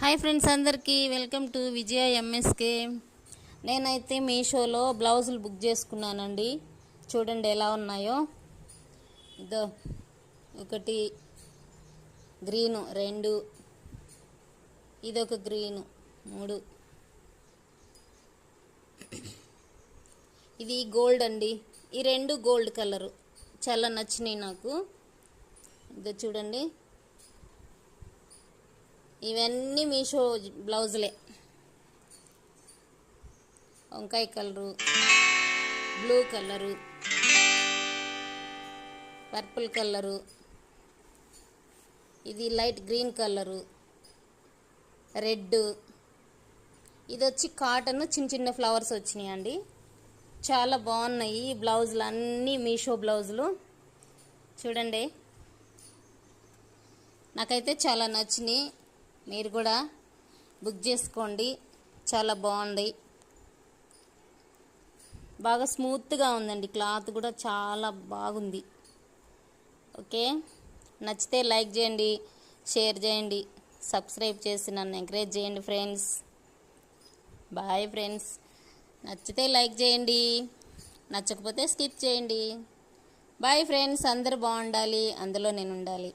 Hi friends, అందరికీ welcome to Vijaya MSK. నేనైతే మీషోలో బ్లౌజులు బుక్ చేసుకున్నానండి. చూడండి ఎలా ఉన్నాయో. ఇదో ఒకటి గ్రీను, 2, ఇదొక గ్రీను, 3, ఇది గోల్డ్ అండి. ఈ 2 గోల్డ్ కలరు చాలా నచ్చినాయి నాకు. ఇదో చూడండి, ఇవన్నీ మీషో బ్లౌజులే. వంకాయ colour, blue colour, purple colour, ఇది లైట్ గ్రీన్ కలరు, రెడ్, ఇది వచ్చి కాటన్, చిన్న చిన్న ఫ్లవర్స్ వచ్చినాయి అండి. చాలా బాగున్నాయి ఈ బ్లౌజులు అన్నీ, మీషో బ్లౌజులు. చూడండి, నాకైతే చాలా నచ్చినాయి. మీరు కూడా బుక్ చేసుకోండి, చాలా బాగుంది. బాగా స్మూత్గా ఉందండి, క్లాత్ కూడా చాలా బాగుంది. ఓకే, నచ్చితే లైక్ చేయండి, షేర్ చేయండి, సబ్స్క్రైబ్ చేసి నన్ను ఎంకరేజ్ చేయండి ఫ్రెండ్స్. Bye friends. నచ్చితే లైక్ చేయండి, నచ్చకపోతే స్కిప్ చేయండి. Bye friends. అందరూ బాగుండాలి, అందులో నేను ఉండాలి.